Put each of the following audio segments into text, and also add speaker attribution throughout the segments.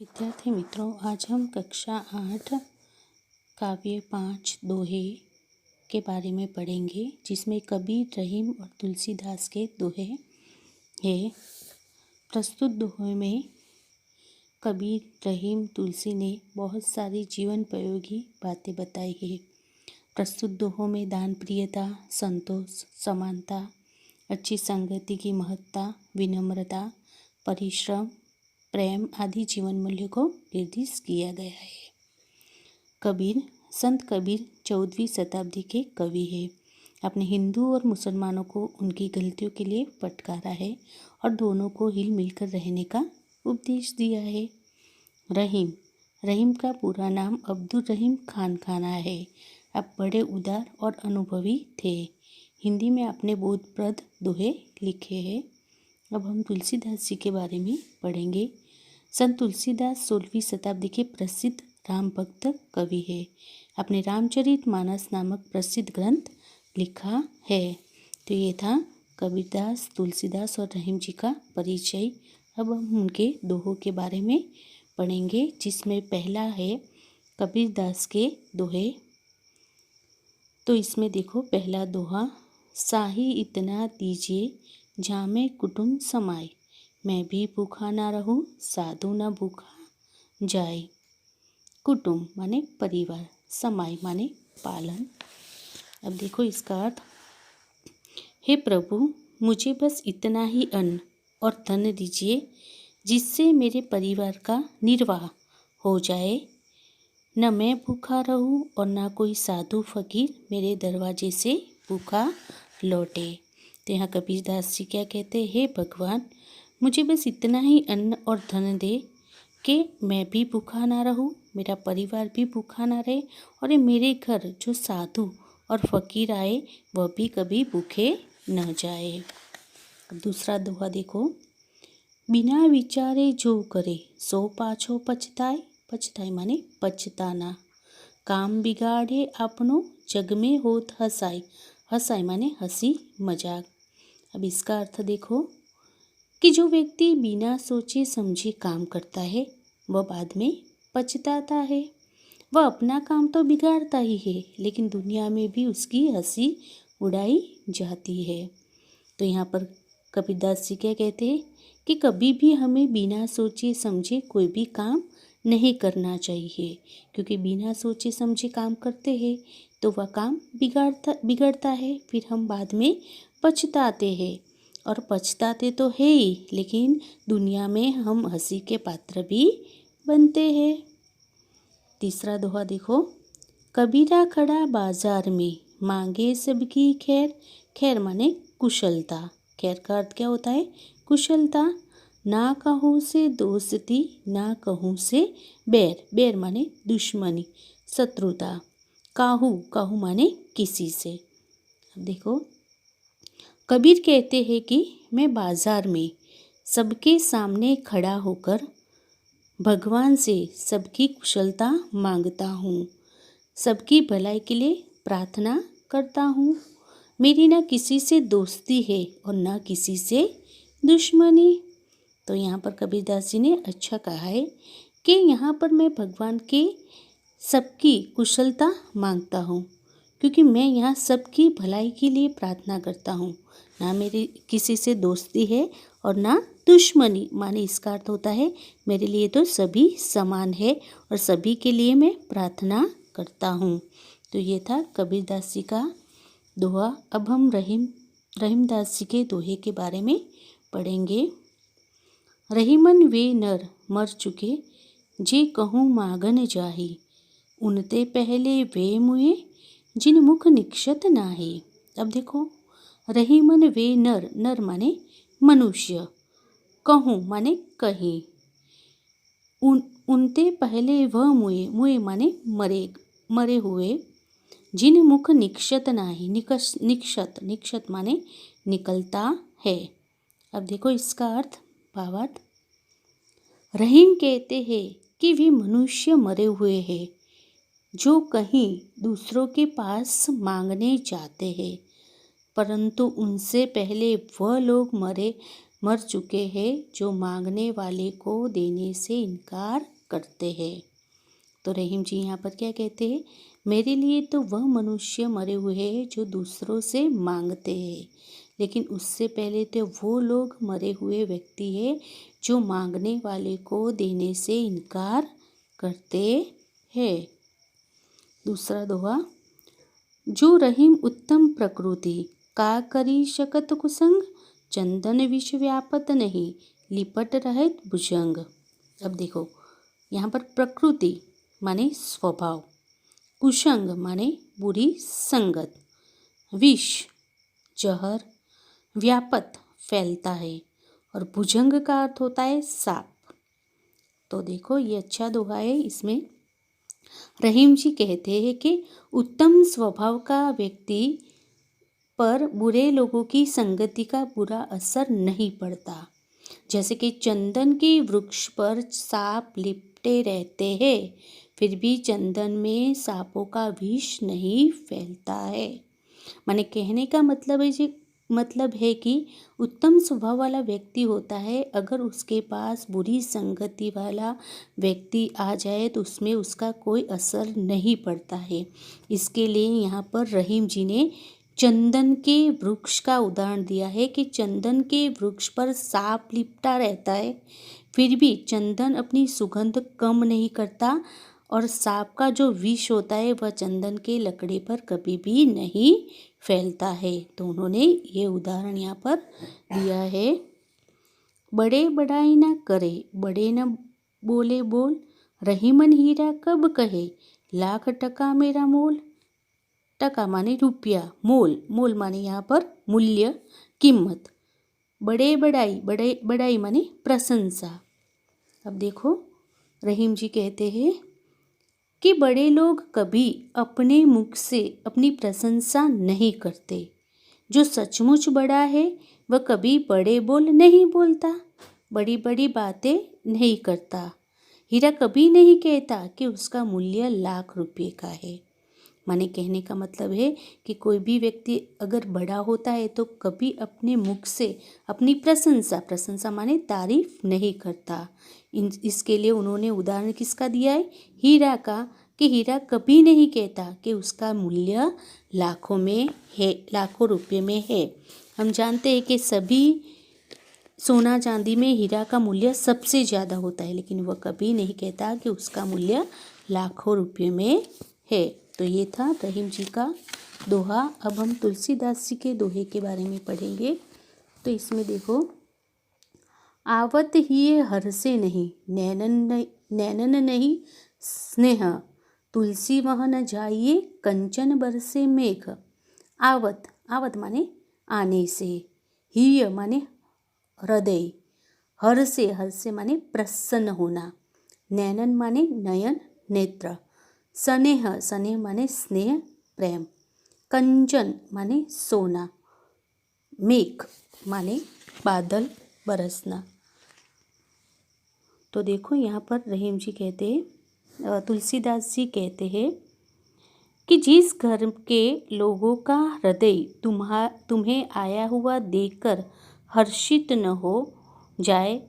Speaker 1: विद्यार्थी मित्रों, आज हम कक्षा 8 काव्य 5 दोहे के बारे में पढ़ेंगे, जिसमें कबीर, रहीम और तुलसीदास के दोहे हैं। प्रस्तुत दोहे में कबीर, रहीम, तुलसी ने बहुत सारी जीवन उपयोगी बातें बताई हैं। प्रस्तुत दोहों में दान प्रियता, संतोष, समानता, अच्छी संगति की महत्ता, विनम्रता, परिश्रम, प्रेम आदि जीवन मूल्य को निर्दिष्ट किया गया है। कबीर, संत कबीर 14वीं शताब्दी के कवि हैं। अपने हिंदू और मुसलमानों को उनकी गलतियों के लिए फटकारा है और दोनों को हिल मिलकर रहने का उपदेश दिया है। रहीम, रहीम का पूरा नाम अब्दुल रहीम खान खाना है। अब बड़े उदार और अनुभवी थे। हिंदी में अपने बोधप्रद दोहे लिखे हैं। अब हम तुलसीदास जी के बारे में पढ़ेंगे। संत तुलसीदास 16वीं शताब्दी के प्रसिद्ध राम भक्त कवि है। अपने रामचरितमानस नामक प्रसिद्ध ग्रंथ लिखा है। तो ये था कबीरदास, तुलसीदास और रहीम जी का परिचय। अब हम उनके दोहों के बारे में पढ़ेंगे, जिसमें पहला है कबीरदास के दोहे। तो इसमें देखो, पहला दोहा, साही इतना दीजिए जामे कुटुंब समाए, मैं भी भूखा ना रहूं साधु ना भूखा जाए। कुटुंब माने परिवार, समाय माने पालन। अब देखो इसका अर्थ, हे प्रभु, मुझे बस इतना ही अन्न और धन दीजिए जिससे मेरे परिवार का निर्वाह हो जाए। न मैं भूखा रहूं और न कोई साधु फकीर मेरे दरवाजे से भूखा लौटे। तो यहाँ कबीरदास जी क्या कहते हैं, हे भगवान, मुझे बस इतना ही अन्न और धन दे कि मैं भी भूखा ना रहूं, मेरा परिवार भी भूखा ना रहे, और मेरे घर जो साधु और फकीर आए वह भी कभी भूखे न जाए। दूसरा दोहा देखो, बिना विचारे जो करे सो पाछो पछताए, पछताए माने पछताना, काम बिगाड़े अपनो जग में होत हंसाई, हंसाई माने हंसी मजाक। अब इसका अर्थ देखो कि जो व्यक्ति बिना सोचे समझे काम करता है वह बाद में पछताता है। वह अपना काम तो बिगाड़ता ही है, लेकिन दुनिया में भी उसकी हंसी उड़ाई जाती है। तो यहाँ पर कबीरदास जी क्या कहते हैं कि कभी भी हमें बिना सोचे समझे कोई भी काम नहीं करना चाहिए, क्योंकि बिना सोचे समझे काम करते हैं तो वह काम बिगड़ता है, फिर हम बाद में पछताते हैं। और पछताते तो है ही, लेकिन दुनिया में हम हंसी के पात्र भी बनते हैं। तीसरा दोहा देखो, कबीरा खड़ा बाजार में मांगे सबकी खैर, खैर माने कुशलता, खैर का अर्थ क्या होता है, कुशलता। ना कहूँ से दोस्ती ना कहूँ से बैर, बैर माने दुश्मनी, शत्रुता। काहू, काहू माने किसी से। अब देखो, कबीर कहते हैं कि मैं बाजार में सबके सामने खड़ा होकर भगवान से सबकी कुशलता मांगता हूँ, सबकी भलाई के लिए प्रार्थना करता हूँ। मेरी ना किसी से दोस्ती है और ना किसी से दुश्मनी। तो यहाँ पर कबीरदास जी ने अच्छा कहा है कि यहाँ पर मैं भगवान के सबकी कुशलता मांगता हूँ, क्योंकि मैं यहाँ सबकी भलाई के लिए प्रार्थना करता हूँ। ना मेरी किसी से दोस्ती है और ना दुश्मनी, माने इसका अर्थ होता है मेरे लिए तो सभी समान है और सभी के लिए मैं प्रार्थना करता हूँ। तो ये था कबीरदास जी का दोहा। अब हम रहीमदास जी के दोहे के बारे में पढ़ेंगे। रहीमन वे नर मर चुके जे कहूँ मागन जाही, उनते पहले वे मुए जिन मुख निक्षत नाही। अब देखो, रहीमन वे नर, नर माने मनुष्य, कहूँ माने कहीं, उनते पहले वह मुए, मुए माने मरे हुए, जिन मुख निक्षत नाही, निक्षत, निक्षत माने निकलता है। अब देखो इसका अर्थ, भावार्थ, रहीम कहते हैं कि वे मनुष्य मरे हुए हैं जो कहीं दूसरों के पास मांगने जाते हैं, परंतु उनसे पहले वह लोग मर चुके हैं जो मांगने वाले को देने से इनकार करते हैं। तो रहीम जी यहाँ पर क्या कहते हैं, मेरे लिए तो वह मनुष्य मरे हुए हैं जो दूसरों से मांगते हैं, लेकिन उससे पहले तो वो लोग मरे हुए व्यक्ति हैं जो मांगने वाले को देने से इनकार करते हैं। दूसरा दोहा, जो रहीम उत्तम प्रकृति का करी शकत कुसंग, चंदन विष व्यापत नहीं लिपट रहत भुजंग। अब देखो यहाँ पर प्रकृति माने स्वभाव, कुसंग माने बुरी संगत, विष जहर, व्यापत फैलता है, और भुजंग का अर्थ होता है सांप। तो देखो ये अच्छा दोहा है। इसमें रहीम जी कहते हैं कि उत्तम स्वभाव का व्यक्ति पर बुरे लोगों की संगति का बुरा असर नहीं पड़ता। जैसे कि चंदन के वृक्ष पर सांप लिपटे रहते हैं, फिर भी चंदन में सांपों का विष नहीं फैलता है। माने कहने का मतलब है कि उत्तम स्वभाव वाला व्यक्ति होता है, अगर उसके पास बुरी संगति वाला व्यक्ति आ जाए तो उसमें उसका कोई असर नहीं पड़ता है। इसके लिए यहाँ पर रहीम जी ने चंदन के वृक्ष का उदाहरण दिया है कि चंदन के वृक्ष पर सांप लिपटा रहता है, फिर भी चंदन अपनी सुगंध कम नहीं करता, और सांप का जो विष होता है वह चंदन के लकड़ी पर कभी भी नहीं फैलता है। तो उन्होंने ये उदाहरण यहाँ पर दिया है। बड़े बड़ाई ना करे, बड़े न बोले बोल, रहीमन हीरा कब कहे, लाख टका मेरा मोल। टका माने रुपया, मोल माने यहाँ पर मूल्य, कीमत। बड़े बड़ाई माने प्रशंसा। अब देखो रहीम जी कहते हैं कि बड़े लोग कभी अपने मुख से अपनी प्रशंसा नहीं करते। जो सचमुच बड़ा है वह कभी बड़े बोल नहीं बोलता, बड़ी बड़ी बातें नहीं करता। हीरा कभी नहीं कहता कि उसका मूल्य लाख रुपये का है। माने कहने का मतलब है कि कोई भी व्यक्ति अगर बड़ा होता है तो कभी अपने मुख से अपनी प्रशंसा माने तारीफ नहीं करता। इसके लिए उन्होंने उदाहरण किसका दिया है, हीरा का, कि हीरा कभी नहीं कहता कि उसका मूल्य लाखों में है, लाखों रुपये में है। हम जानते हैं कि सभी सोना चांदी में हीरा का मूल्य सबसे ज़्यादा होता है, लेकिन वह कभी नहीं कहता कि उसका मूल्य लाखों रुपये में है। तो ये था रहीम जी का दोहा। अब हम तुलसीदास जी के दोहे के बारे में पढ़ेंगे। तो इसमें देखो, आवत ही हर से नहीं, नैनन नहीं स्नेह, तुलसी वह न जाइए कंचन बरसे मेघ। आवत माने आने से, ही माने हृदय, हर से माने प्रसन्न होना, नैनन माने नयन नेत्र, स्नेह माने स्नेह प्रेम, कंचन माने सोना, मेघ माने बादल बरसना। तो देखो यहाँ पर रहीम जी कहते हैं, तुलसीदास जी कहते हैं कि जिस घर के लोगों का हृदय तुम्हें आया हुआ देखकर हर्षित न हो जाए,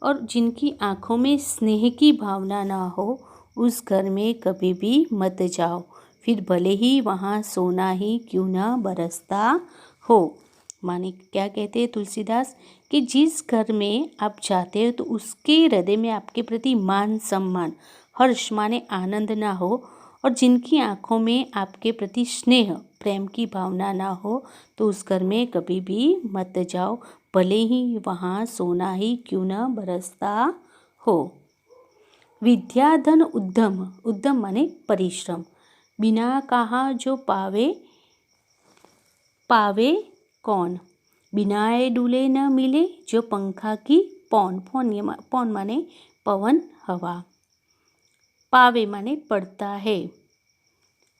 Speaker 1: और जिनकी आँखों में स्नेह की भावना ना हो, उस घर में कभी भी मत जाओ, फिर भले ही वहाँ सोना ही क्यों ना बरसता हो। माने क्या कहते हैं तुलसीदास, कि जिस घर में आप जाते हो तो उसके हृदय में आपके प्रति मान सम्मान, हर्ष माने आनंद ना हो, और जिनकी आँखों में आपके प्रति स्नेह प्रेम की भावना ना हो, तो उस घर में कभी भी मत जाओ, भले ही वहाँ सोना ही क्यों ना बरसता हो। विद्या धन उद्यम माने परिश्रम, बिना कहा जो पावे कौन, बिनाए डुले न मिले जो पंखा की पौन माने पवन हवा, पावे माने पड़ता है,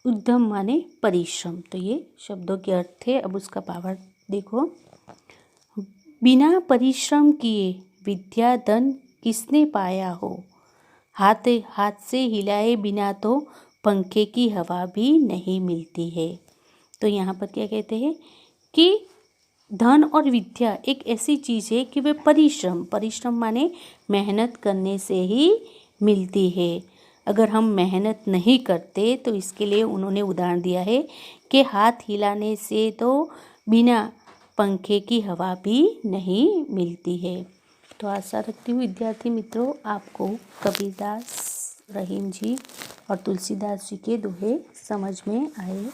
Speaker 1: उद्यम माने परिश्रम। तो ये शब्दों के अर्थ थे। अब उसका पावर देखो, बिना परिश्रम किए विद्या धन किसने पाया हो, हाथ से हिलाए बिना तो पंखे की हवा भी नहीं मिलती है। तो यहाँ पर क्या कहते हैं कि धन और विद्या एक ऐसी चीज़ है कि वे परिश्रम माने मेहनत करने से ही मिलती है। अगर हम मेहनत नहीं करते तो इसके लिए उन्होंने उदाहरण दिया है कि हाथ हिलाने से तो बिना पंखे की हवा भी नहीं मिलती है। तो आशा रखती हूँ विद्यार्थी मित्रों आपको कबीरदास, रहीम जी और तुलसीदास जी के दोहे समझ में आए।